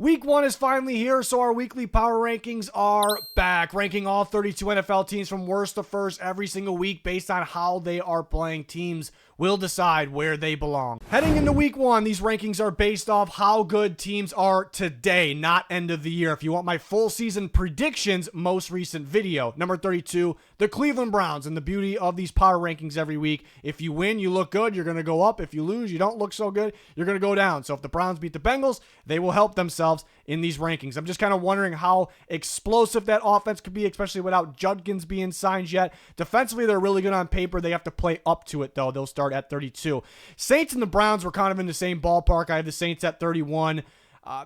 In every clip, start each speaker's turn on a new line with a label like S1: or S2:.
S1: Week 1 is finally here, so our weekly power rankings are back, ranking all 32 NFL teams from worst to first every single week based on how they are playing. Teams will decide where they belong. Heading into week 1, these rankings are based off how good teams are today, not end of the year. If you want my full season predictions, most recent video. Number 32, the Cleveland Browns. And the beauty of these power rankings every week, if you win, you look good, you're going to go up. If you lose, you don't look so good, you're going to go down. So if the Browns beat the Bengals, they will help themselves in these rankings. I'm just kind of wondering how explosive that offense could be, especially without Judkins being signed yet. Defensively, they're really good on paper. They have to play up to it, though. They'll start at 32. Saints and the Browns were kind of in the same ballpark. I have the Saints at 31.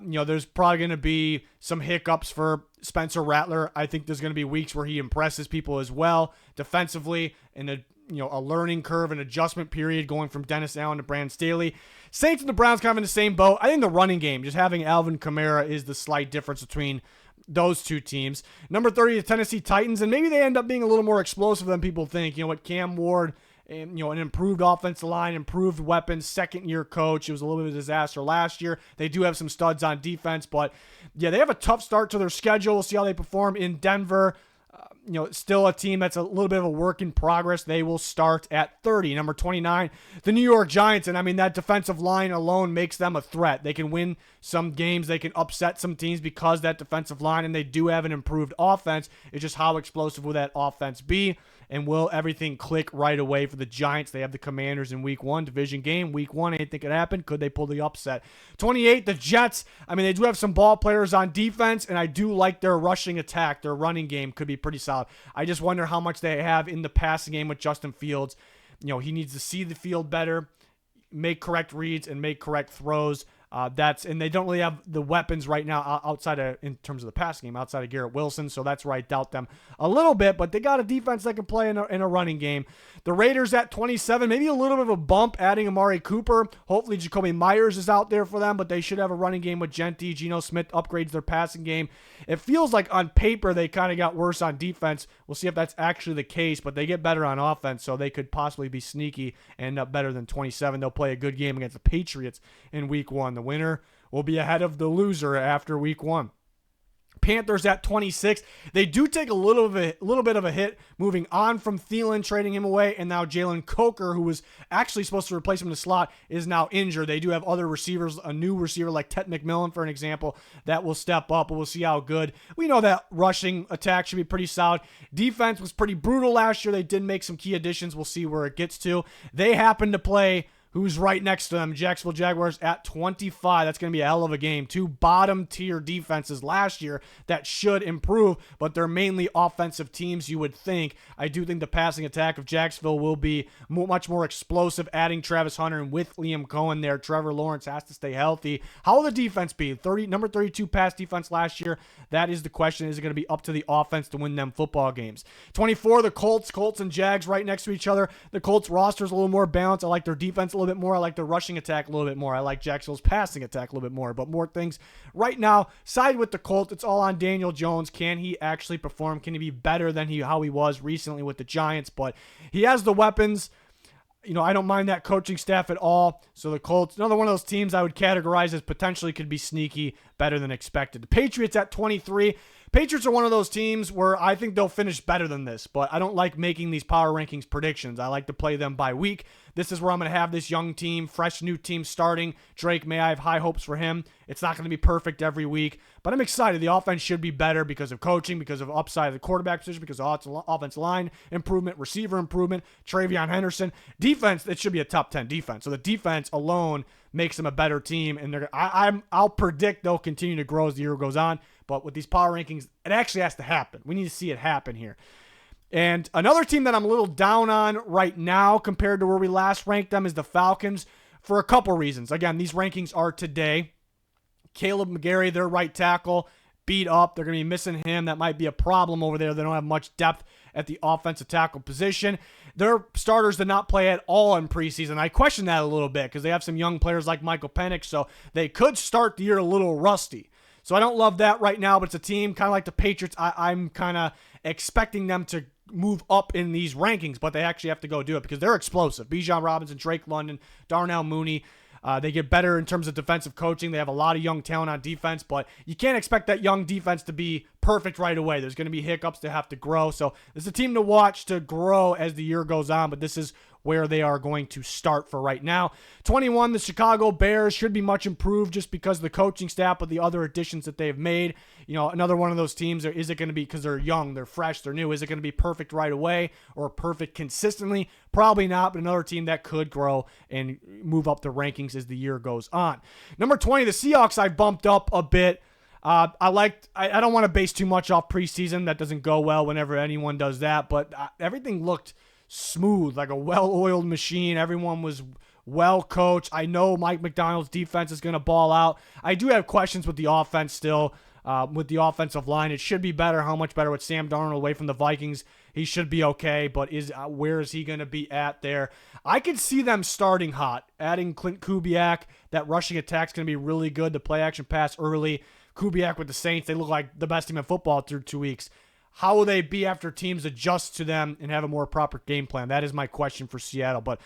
S1: There's probably going to be some hiccups for Spencer Rattler. I think there's going to be weeks where he impresses people as well defensively, and a learning curve, an adjustment period going from Dennis Allen to Brandon Staley. Saints and the Browns kind of in the same boat. I think the running game, just having Alvin Kamara, is the slight difference between those two teams. Number 30, the Tennessee Titans, and maybe they end up being a little more explosive than people think. With Cam Ward, and an improved offensive line, improved weapons, second-year coach. It was a little bit of a disaster last year. They do have some studs on defense, but yeah, they have a tough start to their schedule. We'll see how they perform in Denver. Still a team that's a little bit of a work in progress. They will start at 30. Number 29, the New York Giants. And that defensive line alone makes them a threat. They can win some games. They can upset some teams because that defensive line, and they do have an improved offense. It's just how explosive will that offense be? And will everything click right away for the Giants? They have the Commanders in week 1, division game. Week 1, anything could happen. Could they pull the upset? 28, the Jets. They do have some ball players on defense, and I do like their rushing attack. Their running game could be pretty solid. I just wonder how much they have in the passing game with Justin Fields. He needs to see the field better, make correct reads, and make correct throws. And they don't really have the weapons right now outside of, in terms of the passing game, outside of Garrett Wilson. So that's where I doubt them a little bit, but they got a defense that can play in a running game. The Raiders at 27, maybe a little bit of a bump adding Amari Cooper. Hopefully Jacoby Myers is out there for them, but they should have a running game with Genti. Geno Smith upgrades their passing game. It feels like on paper they kind of got worse on defense. We'll see if that's actually the case, but they get better on offense, so they could possibly be sneaky and end up better than 27. They'll play a good game against the Patriots in week 1. The winner will be ahead of the loser after week 1. Panthers at 26. They do take a little bit of a hit moving on from Thielen, trading him away, and now Jalen Coker, who was actually supposed to replace him in the slot, is now injured. They do have other receivers, a new receiver like Ted McMillan, for an example, that will step up, but we'll see how good. We know that rushing attack should be pretty solid. Defense was pretty brutal last year. They did make some key additions. We'll see where it gets to. They happen to play who's right next to them, Jacksonville Jaguars at 25. That's going to be a hell of a game. 2 bottom-tier defenses last year that should improve, but they're mainly offensive teams, you would think. I do think the passing attack of Jacksonville will be much more explosive, adding Travis Hunter, and with Liam Cohen there, Trevor Lawrence has to stay healthy. How will the defense be? Number 32 pass defense last year. That is the question. Is it going to be up to the offense to win them football games? 24, the Colts. Colts and Jags right next to each other. The Colts roster is a little more balanced. I like their defense a little bit more. I like the rushing attack a little bit more. I like Jacksonville's passing attack a little bit more, but more things right now. Side with the Colts, it's all on Daniel Jones. Can he actually perform? Can he be better than how he was recently with the Giants? But he has the weapons. I don't mind that coaching staff at all. So the Colts, another one of those teams I would categorize as potentially could be sneaky, better than expected. The Patriots at 23. Patriots are one of those teams where I think they'll finish better than this, but I don't like making these power rankings predictions. I like to play them by week. This is where I'm going to have this young team, fresh new team starting. Drake May, I have high hopes for him. It's not going to be perfect every week, but I'm excited. The offense should be better because of coaching, because of upside of the quarterback position, because of offensive line improvement, receiver improvement, Travion Henderson. Defense, it should be a top 10 defense. So the defense alone makes them a better team, and I'll predict they'll continue to grow as the year goes on. But with these power rankings, it actually has to happen. We need to see it happen here. And another team that I'm a little down on right now compared to where we last ranked them is the Falcons for a couple reasons. Again, these rankings are today. Caleb McGarry, their right tackle, beat up. They're going to be missing him. That might be a problem over there. They don't have much depth at the offensive tackle position. Their starters did not play at all in preseason. I question that a little bit because they have some young players like Michael Penix, so they could start the year a little rusty. So I don't love that right now, but it's a team kind of like the Patriots. I'm kind of expecting them to move up in these rankings, but they actually have to go do it because they're explosive. Bijan Robinson, Drake London, Darnell Mooney. They get better in terms of defensive coaching. They have a lot of young talent on defense, but you can't expect that young defense to be perfect right away. There's going to be hiccups. They have to grow. So this is a team to watch to grow as the year goes on, but this is where they are going to start for right now. 21, the Chicago Bears should be much improved just because of the coaching staff, but the other additions that they've made. Another one of those teams, is it going to be, because they're young, they're fresh, they're new, is it going to be perfect right away or perfect consistently? Probably not, but another team that could grow and move up the rankings as the year goes on. Number 20, the Seahawks I bumped up a bit. I don't want to base too much off preseason. That doesn't go well whenever anyone does that, but everything looked smooth, like a well-oiled machine. Everyone was well coached. I know Mike McDonald's defense is going to ball out. I do have questions with the offense still, with the offensive line. It should be better. How much better with Sam Darnold away from the Vikings? He should be okay, but where is he going to be at there? I could see them starting hot, adding Clint Kubiak. That rushing attack's going to be really good. The play action pass early. Kubiak with the Saints, they look like the best team in football through 2 weeks. How will they be after teams adjust to them and have a more proper game plan? That is my question for Seattle. But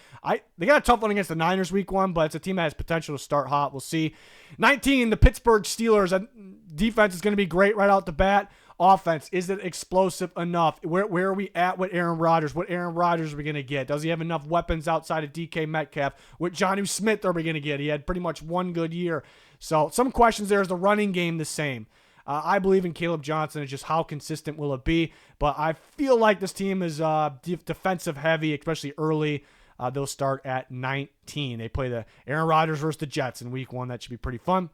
S1: they got a tough one against the Niners week 1, but it's a team that has potential to start hot. We'll see. 19, the Pittsburgh Steelers. Defense is going to be great right out the bat. Offense, is it explosive enough? Where are we at with Aaron Rodgers? What Aaron Rodgers are we going to get? Does he have enough weapons outside of DK Metcalf? What Jonnu Smith are we going to get? He had pretty much one good year. So some questions there. Is the running game the same? I believe in Caleb Johnson. It's just how consistent will it be? But I feel like this team is defensive heavy, especially early. They'll start at 19. They play the Aaron Rodgers versus the Jets in week 1. That should be pretty fun.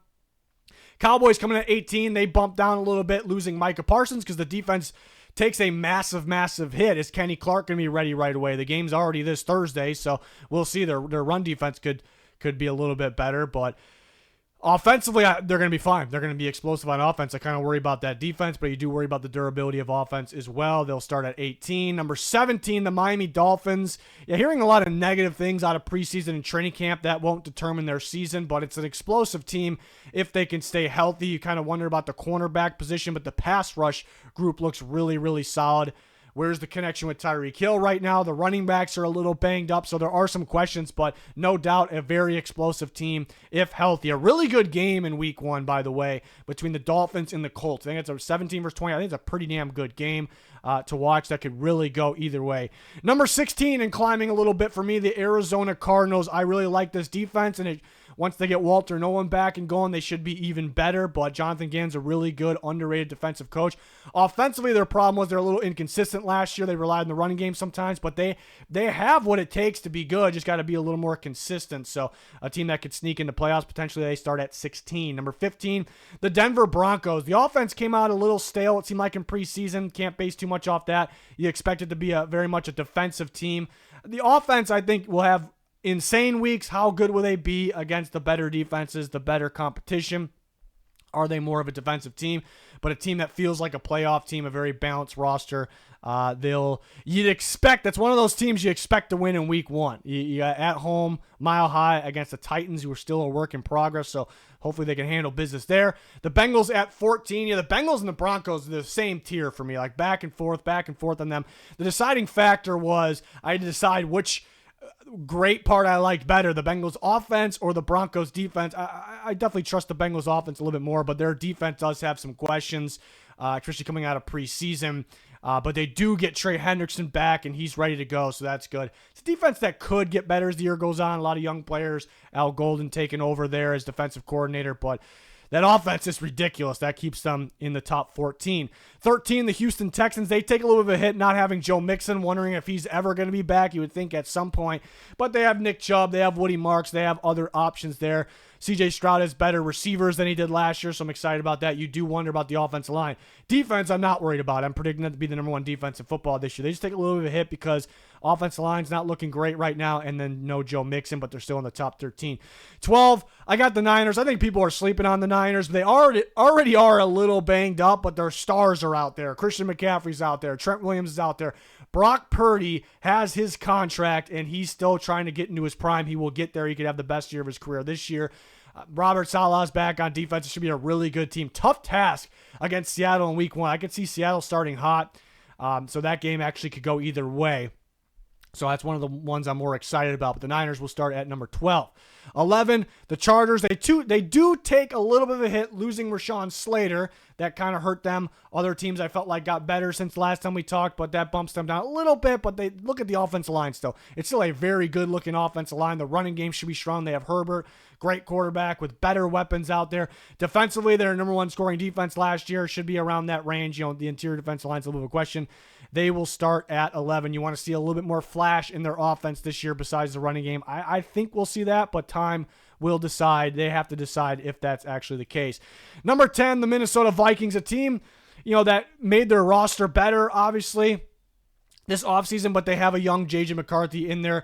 S1: Cowboys coming at 18. They bumped down a little bit, losing Micah Parsons because the defense takes a massive, massive hit. Is Kenny Clark going to be ready right away? The game's already this Thursday, so we'll see. Their run defense could be a little bit better, but offensively, they're going to be fine. They're going to be explosive on offense. I kind of worry about that defense, but you do worry about the durability of offense as well. They'll start at 18. Number 17, the Miami Dolphins. Yeah, hearing a lot of negative things out of preseason and training camp. That won't determine their season, but it's an explosive team if they can stay healthy. You kind of wonder about the cornerback position, but the pass rush group looks really, really solid. Where's the connection with Tyreek Hill right now? The running backs are a little banged up, so there are some questions, but no doubt a very explosive team if healthy. A really good game in week 1, by the way, between the Dolphins and the Colts. I think it's a 17 versus 20. I think it's a pretty damn good game to watch that could really go either way. Number 16, and climbing a little bit for me, the Arizona Cardinals. I really like this defense, and once they get Walter Nolan back and going, they should be even better. But Jonathan Gannon's a really good, underrated defensive coach. Offensively, their problem was they're a little inconsistent last year. They relied on the running game sometimes, but they have what it takes to be good. Just got to be a little more consistent. So a team that could sneak into playoffs, potentially they start at 16. Number 15, the Denver Broncos. The offense came out a little stale, it seemed like in preseason. Can't base too much off that. You expect it to be very much a defensive team. The offense, I think, will have insane weeks. How good will they be against the better defenses, the better competition? Are they more of a defensive team, but a team that feels like a playoff team, a very balanced roster? You'd expect, that's one of those teams you expect to win in week 1. You at home, Mile High against the Titans, who are still a work in progress, so hopefully they can handle business there. The Bengals at 14. Yeah, the Bengals and the Broncos are the same tier for me, like back and forth on them. The deciding factor was I had to decide which great part I liked better, the Bengals offense or the Broncos defense. I definitely trust the Bengals offense a little bit more, but their defense does have some questions, especially coming out of preseason. But they do get Trey Hendrickson back, and he's ready to go, so that's good. It's a defense that could get better as the year goes on. A lot of young players. Al Golden taking over there as defensive coordinator, but that offense is ridiculous. That keeps them in the top 14. 13, the Houston Texans. They take a little bit of a hit not having Joe Mixon, wondering if he's ever going to be back. You would think at some point. But they have Nick Chubb. They have Woody Marks. They have other options there. CJ Stroud has better receivers than he did last year, so I'm excited about that. You do wonder about the offensive line. Defense, I'm not worried about. I'm predicting that to be the number 1 defense in football this year. They just take a little bit of a hit because offensive line's not looking great right now, and then no Joe Mixon, but they're still in the top 13. 12, I got the Niners. I think people are sleeping on the Niners. They already are a little banged up, but their stars are out there. Christian McCaffrey's out there. Trent Williams is out there. Brock Purdy has his contract, and he's still trying to get into his prime. He will get there. He could have the best year of his career this year. Robert Saleh's back on defense. It should be a really good team. Tough task against Seattle in week 1. I could see Seattle starting hot, so that game actually could go either way. So that's one of the ones I'm more excited about. But the Niners will start at number 12. 11, the Chargers. They do take a little bit of a hit losing Rashawn Slater. That kind of hurt them. Other teams I felt like got better since last time we talked, but that bumps them down a little bit. But they look at the offensive line still. It's still a very good looking offensive line. The running game should be strong. They have Herbert, great quarterback with better weapons out there. Defensively, their number one scoring defense last year should be around that range. The interior defensive line's a little bit of a question. They will start at 11. You want to see a little bit more flash in their offense this year besides the running game. I think we'll see that, but time will decide. They have to decide if that's actually the case. Number 10, the Minnesota Vikings, a team, that made their roster better, obviously, this offseason, but they have a young J.J. McCarthy in there.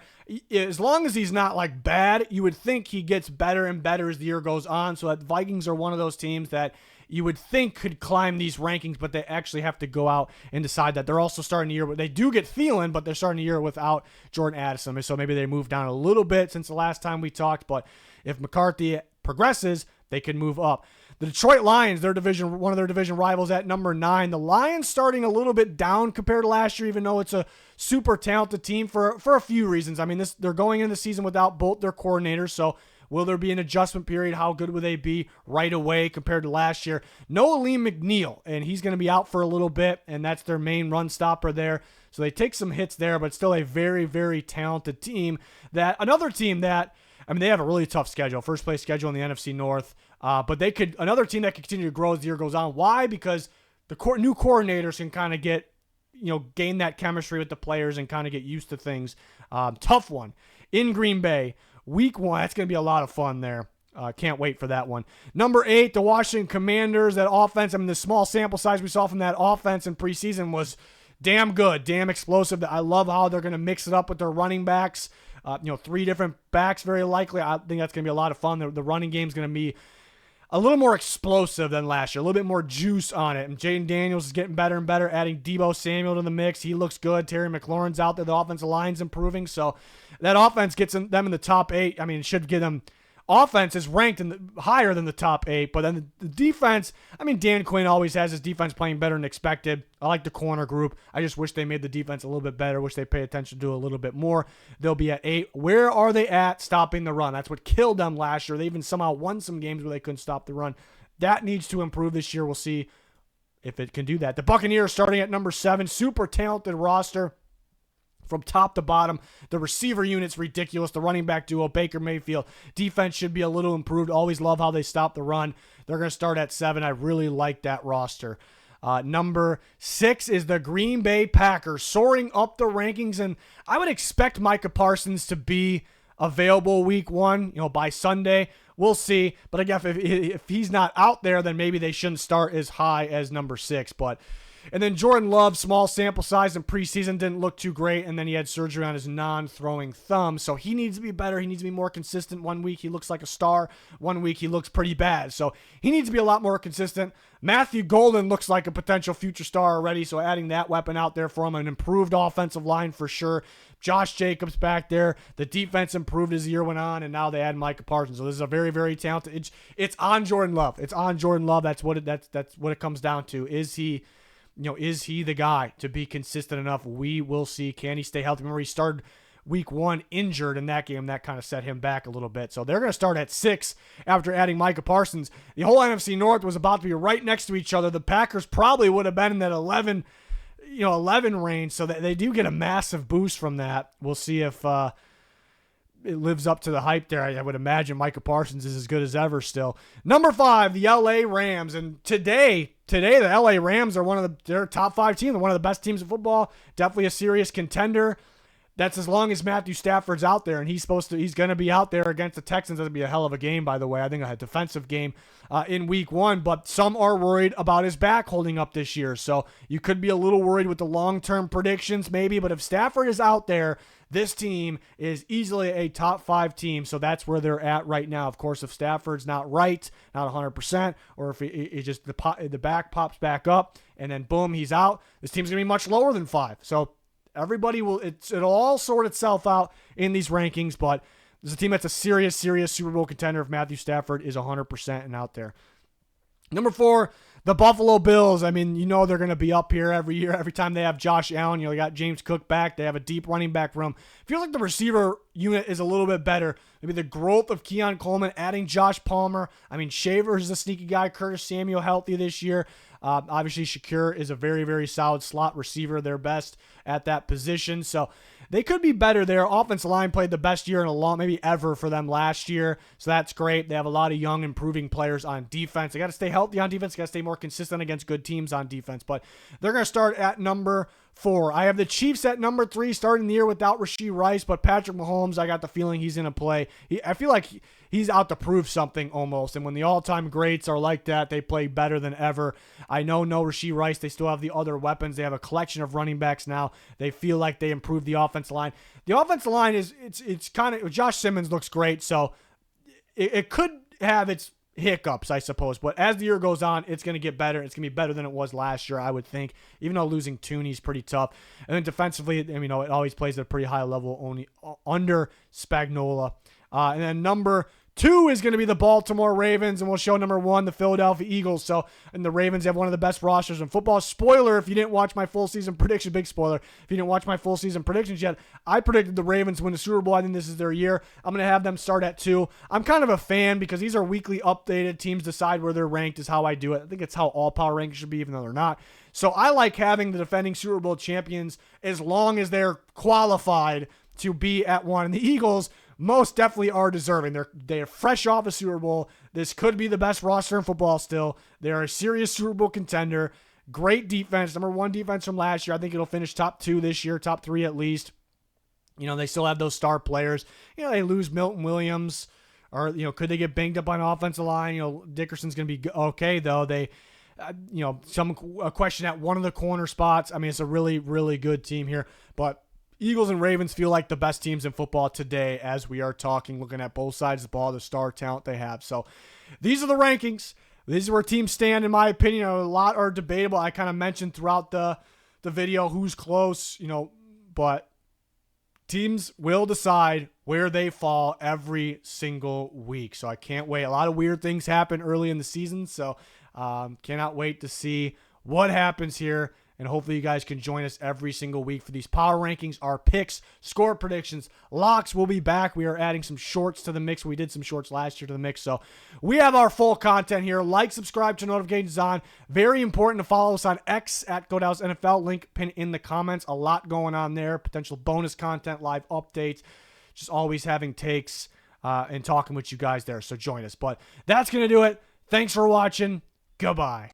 S1: As long as he's not like bad, you would think he gets better and better as the year goes on. So that Vikings are one of those teams that you would think could climb these rankings, but they actually have to go out and decide that. They're also starting the year, they do get Thielen, but they're starting the year without Jordan Addison. So maybe they move down a little bit since the last time we talked, but if McCarthy progresses, they can move up. The Detroit Lions, one of their division rivals at number 9. The Lions starting a little bit down compared to last year, even though it's a super talented team for a few reasons. I mean, they're going into the season without both their coordinators, so will there be an adjustment period? How good would they be right away compared to last year? No Aleem McNeil, and he's going to be out for a little bit, and that's their main run stopper there. So they take some hits there, but still a very, very talented team. Another team that, they have a really tough schedule, first place schedule in the NFC North, but another team that could continue to grow as the year goes on. Why? Because the new coordinators can kind of gain that chemistry with the players and kind of get used to things. Tough one in Green Bay. Week 1, that's going to be a lot of fun there. Can't wait for that one. Number 8, the Washington Commanders. That offense, the small sample size we saw from that offense in preseason was damn good, damn explosive. I love how they're going to mix it up with their running backs. 3 different backs very likely. I think that's going to be a lot of fun. The running game is going to be a little more explosive than last year, a little bit more juice on it. And Jaden Daniels is getting better and better, adding Deebo Samuel to the mix. He looks good. Terry McLaurin's out there. The offensive line's improving. So that offense gets them in the top 8. It should get them. Offense is ranked higher than the top 8, but then the defense, Dan Quinn always has his defense playing better than expected. I like the corner group. I just wish they made the defense a little bit better. Wish they pay attention to it a little bit more. They'll be at 8. Where are they at stopping the run? That's what killed them last year. They even somehow won some games where they couldn't stop the run. That needs to improve this year. We'll see if it can do that. The Buccaneers starting at number 7. Super talented roster. From top to bottom, the receiver unit's ridiculous. The running back duo, Baker Mayfield. Defense should be a little improved. Always love how they stop the run. They're going to start at 7. I really like that roster. Number 6 is the Green Bay Packers, soaring up the rankings, and I would expect Micah Parsons to be available week 1, by Sunday. We'll see. But again, if he's not out there, then maybe they shouldn't start as high as number 6. And then Jordan Love, small sample size in preseason, didn't look too great, and then he had surgery on his non-throwing thumb, so he needs to be better. He needs to be more consistent. 1 week he looks like a star. 1 week he looks pretty bad, so he needs to be a lot more consistent. Matthew Golden looks like a potential future star already, so adding that weapon out there for him, an improved offensive line for sure. Josh Jacobs back there. The defense improved as the year went on, and now they add Micah Parsons. So this is a very, very talented. It's on Jordan Love. It's on Jordan Love. That's what it comes down to. Is he the guy to be consistent enough? We will see. Can he stay healthy? Remember, he started week 1 injured in that game. That kind of set him back a little bit. So they're going to start at 6 after adding Micah Parsons. The whole NFC North was about to be right next to each other. The Packers probably would have been in that 11 range. So they do get a massive boost from that. We'll see if it lives up to the hype there. I would imagine Micah Parsons is as good as ever still. Number 5, the LA Rams. And today the LA Rams are their top 5 team. They're one of the best teams in football. Definitely a serious contender. That's as long as Matthew Stafford's out there, and he's going to be out there against the Texans. That'll be a hell of a game, by the way. I think a defensive game in week 1, but some are worried about his back holding up this year. So you could be a little worried with the long-term predictions maybe, but if Stafford is out there, this team is easily a top 5 team, so that's where they're at right now. Of course, if Stafford's not 100%, or if it just the back pops back up, and then boom, he's out, this team's going to be much lower than 5. So everybody it'll all sort itself out in these rankings, but there's a team that's a serious Super Bowl contender if Matthew Stafford is 100% and out there. Number 4, The Buffalo Bills, I mean, they're going to be up here every year. Every time they have Josh Allen, they got James Cook back. They have a deep running back room. Feels like the receiver unit is a little bit better. Maybe the growth of Keon Coleman, adding Josh Palmer. I mean, Shavers is a sneaky guy. Curtis Samuel healthy this year. Obviously, Shakir is a very, very solid slot receiver. They're best at that position. So they could be better there. Offensive line played the best year in a long, maybe ever for them last year. So that's great. They have a lot of young, improving players on defense. They got to stay healthy on defense. Got to stay more consistent against good teams on defense. But they're going to start at number 4. I have the Chiefs at number 3, starting the year without Rashee Rice, but Patrick Mahomes, I got the feeling he's going to play. I feel like he's out to prove something almost, and when the all-time greats are like that, they play better than ever. I know no Rashee Rice. They still have the other weapons. They have a collection of running backs now. They feel like they improved the offensive line. The offensive line it's kind of, Josh Simmons looks great, so it could have its hiccups, I suppose. But as the year goes on, it's going to get better. It's going to be better than it was last year, I would think, even though losing Tooney's pretty tough. And then defensively, it always plays at a pretty high level, only under Spagnuolo. And then number 2 is going to be the Baltimore Ravens, and we'll show number 1, the Philadelphia Eagles. So, and the Ravens have one of the best rosters in football. Spoiler, if you didn't watch my full season prediction, big spoiler, if you didn't watch my full season predictions yet, I predicted the Ravens win the Super Bowl. I think this is their year. I'm going to have them start at 2. I'm kind of a fan because these are weekly updated. Teams decide where they're ranked is how I do it. I think it's how all power rankings should be, even though they're not. So I like having the defending Super Bowl champions as long as they're qualified to be at 1. And the Eagles most definitely are deserving. They're fresh off a Super Bowl. This could be the best roster in football still. They're a serious Super Bowl contender. Great defense. Number 1 defense from last year. I think it'll finish top 2 this year, top 3 at least. They still have those star players. They lose Milton Williams, or, could they get banged up on offensive line? Dickerson's going to be okay, though. They, a question at one of the corner spots. I mean, it's a really, really good team here. But Eagles and Ravens feel like the best teams in football today as we are talking, looking at both sides of the ball, the star talent they have. So these are the rankings. These are where teams stand, in my opinion. A lot are debatable. I kind of mentioned throughout the video who's close, but teams will decide where they fall every single week. So I can't wait. A lot of weird things happen early in the season, so cannot wait to see what happens here. And hopefully you guys can join us every single week for these power rankings, our picks, score predictions, locks. We'll be back. We are adding some shorts to the mix. We did some shorts last year to the mix. So we have our full content here. Like, subscribe, to notifications on. Very important to follow us on X at GoDallasNFL. Link pinned in the comments. A lot going on there. Potential bonus content, live updates. Just always having takes and talking with you guys there. So join us. But that's going to do it. Thanks for watching. Goodbye.